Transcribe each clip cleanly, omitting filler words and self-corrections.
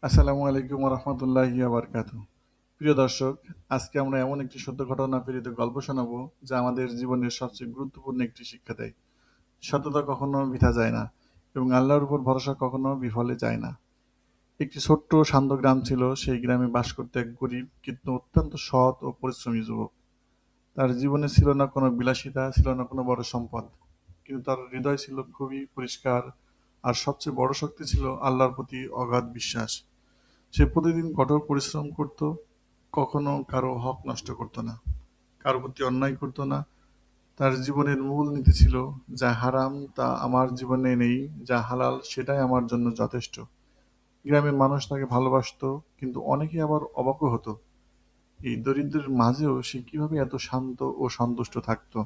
আসসালামু আলাইকুম রহমতুল্লাহি বারকাতু। প্রিয় দর্শক, আজকে আমরা এমন একটি সত্য ঘটনা প্রেরিত গল্প শোনাবো যা আমাদের জীবনের সবচেয়ে গুরুত্বপূর্ণ একটি শিক্ষা দেয়। সততা কখনো বৃথা যায় না এবং আল্লাহর উপর ভরসা কখনো বিফলে যায় না। একটি ছোট্ট শান্ত গ্রাম ছিল। সেই গ্রামে বাস করতে এক গরিব কিন্তু অত্যন্ত সৎ ও পরিশ্রমী যুবক। তার জীবনে ছিল না কোনো বিলাসিতা, ছিল না কোনো বড় সম্পদ, কিন্তু তার হৃদয় ছিল খুবই পরিষ্কার। আর সবচেয়ে বড় শক্তি ছিল আল্লাহর প্রতি অগাধ বিশ্বাস। সে প্রতিদিন কঠোর পরিশ্রম করত, কখনো কারো হক নষ্ট করত না, কারো প্রতি অন্যায় করত না। তার জীবনের মূল নীতি ছিল, যা হারাম তা আমার জীবনে নেই, যা হালাল সেটাই আমার জন্য যথেষ্ট। গ্রামের মানুষ তাকে ভালোবাসতো, কিন্তু অনেকে আবার অবাকও হতো এই দরিদ্রের মাঝেও সে কিভাবে এত শান্ত ও সন্তুষ্ট থাকতো।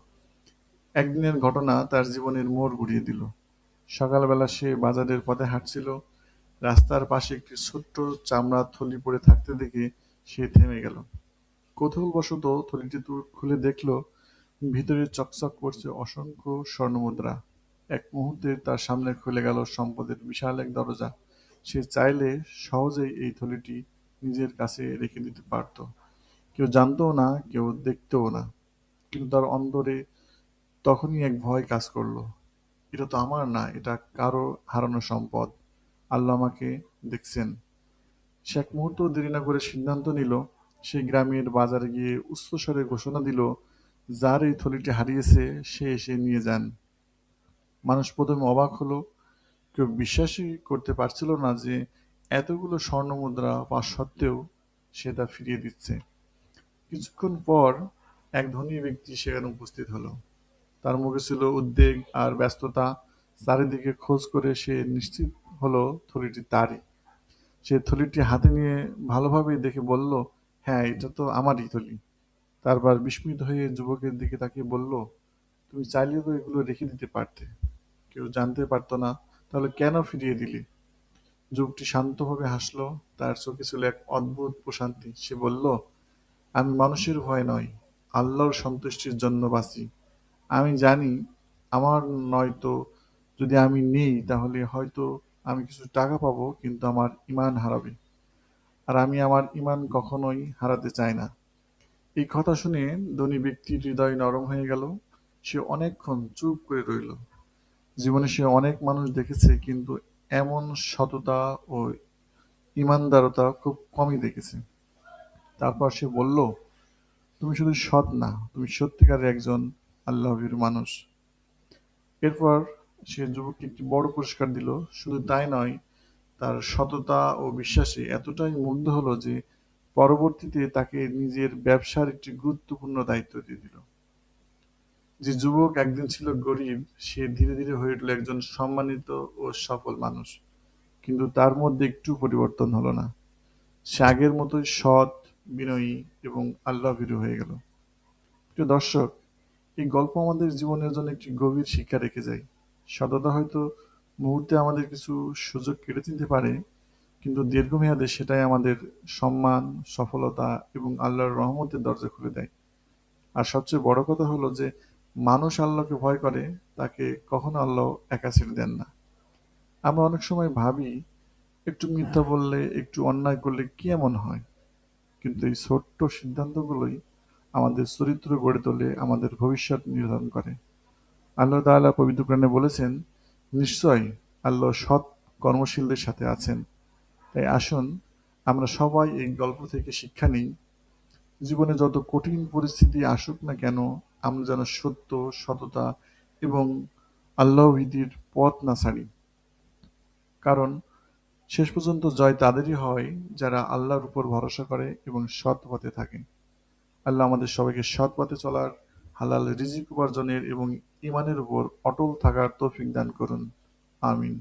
একদিনের ঘটনা তার জীবনের মোড় ঘুরিয়ে দিল। সকালবেলা সে বাজারের পথে হাঁটছিল। রাস্তার পাশে একটি ছোট্ট চামড়ার থলি পড়ে থাকতে দেখে সে থেমে গেল। কৌতূহলবশত থলিটি খুলে দেখল, ভিতরে চকচক করছে অসংখ্য স্বর্ণমুদ্রা। এক মুহূর্তে তার সামনে খুলে গেল সম্পদের বিশাল এক দরজা। সে চাইলে সহজেই এই থলিটি নিজের কাছে রেখে দিতে পারত। কেউ জানতো না, কেউ দেখতেও না। কিন্তু তার অন্তরে তখনই এক ভয় কাজ করলো। এটা তো আমার না, এটা কারো হারানো সম্পদ। আল্লাহ আমাকে দেখছেন। সে এক মুহূর্ত দেরি না করে সিদ্ধান্ত নিল। সে গ্রামের বাজারে গিয়ে উচ্চস্বরে ঘোষণা দিল, যার এই থলিটি হারিয়েছে সে এসে নিয়ে যান। মানুষ প্রথমে অবাক হলো। কেউ বিশ্বাসই করতে পারছিল না যে এতগুলো স্বর্ণ মুদ্রা পাওয়া সত্ত্বেও সে তা ফিরিয়ে দিচ্ছে। কিছুক্ষণ পর এক ধনী ব্যক্তি সেখানে উপস্থিত হলো। তার মুখে ছিল উদ্বেগ আর ব্যস্ততা। চারিদিকে খোঁজ করে সে নিশ্চিত হলো থলিটি তারই। সে থলিটি হাতে নিয়ে ভালোভাবে দেখে বলল, হ্যাঁ, এটা তো আমারই থলি। তারপর বিস্মিত হয়ে যুবকের দিকে তাকিয়ে বলল, তুমি চাইলে তো এগুলো রেখে দিতে পারতে, কেউ জানতে পারতো না, তাহলে কেন ফিরিয়ে দিলে? যুবকটি শান্তভাবে হাসলো। তার চোখে ছিল এক অদ্ভুত প্রশান্তি। সে বলল, আমি মানুষের ভয় নয়, আল্লাহর সন্তুষ্টির জন্য বাঁচি। আমি জানি আমার নয়তো, যদি আমি নেই তাহলে হয়তো আমি কিছু টাকা পাবো, কিন্তু আমার ঈমান হারাবে। আর আমি আমার ঈমান কখনোই হারাতে চাই না। এই কথা শুনে ধনী ব্যক্তির হৃদয় নরম হয়ে গেল। সে অনেকক্ষণ চুপ করে রইল। জীবনে সে অনেক মানুষ দেখেছে, কিন্তু এমন সততা ও ঈমানদারতা খুব কমই দেখেছে। তারপর সে বলল, তুমি শুধু সৎ না, তুমি সত্যিকারের একজন আল্লাহভীরু মানুষ। এরপর সে যুবককে একটি বড় পুরস্কার দিল। শুধু তাই নয়, তার সততা ও বিশ্বাসে এতটাই মুগ্ধ হলো যে পরবর্তীতে তাকে নিজের ব্যবসার একটি গুরুত্বপূর্ণ দায়িত্ব দিয়ে দিল। যে যুবক একদিন ছিল গরিব, সে ধীরে ধীরে হয়ে উঠল একজন সম্মানিত ও সফল মানুষ। কিন্তু তার মধ্যে একটু পরিবর্তন হলো না। সে আগের মতোই সৎ, বিনয়ী এবং আল্লাহভীরু হয়ে গেল। প্রিয় দর্শক, এই গল্প আমাদের জীবনের জন্য একটি গভীর শিক্ষা রেখে যায়। সততা হয়তো মুহূর্তে আমাদের কিছু সুযোগ কেড়ে নিতে পারে, কিন্তু দীর্ঘমেয়াদে সেটাই আমাদের সম্মান, সফলতা এবং আল্লাহর রহমতের দরজা খুলে দেয়। আর সবচেয়ে বড় কথা হলো যে মানুষ আল্লাহকে ভয় করে, তাকে কখনো আল্লাহ একা ছেড়ে দেন না। আমরা অনেক সময় ভাবি, একটু মিথ্যা বললে, একটু অন্যায় করলে কি এমন হয়? কিন্তু এই ছোট্ট সিদ্ধান্তগুলোই আমাদের চরিত্র গড়ে তোলে, আমাদের ভবিষ্যৎ নির্ধারণ করে। আল্লাহ তাআলা পবিত্র কোরআনে বলেছেন, নিশ্চয়ই আল্লাহ সৎ কর্মশীলদের সাথে আছেন। তাই আসুন আমরা সবাই এই গল্প থেকে শিক্ষা নিই। জীবনে যত কঠিন পরিস্থিতি আসুক না কেন, আমরা যেন সত্য, সততা এবং আল্লাহ ভীতির পথ না ছাড়ি। কারণ শেষ পর্যন্ত জয় তাদেরই হয় যারা আল্লাহর উপর ভরসা করে এবং সৎ পথে থাকে। আল্লাহ আমাদের সবাইকে সৎ পথে চলার, হালাল রিজিক উপার্জনের এবং ঈমানের উপর অটল থাকার তৌফিক দান করুন। আমিন।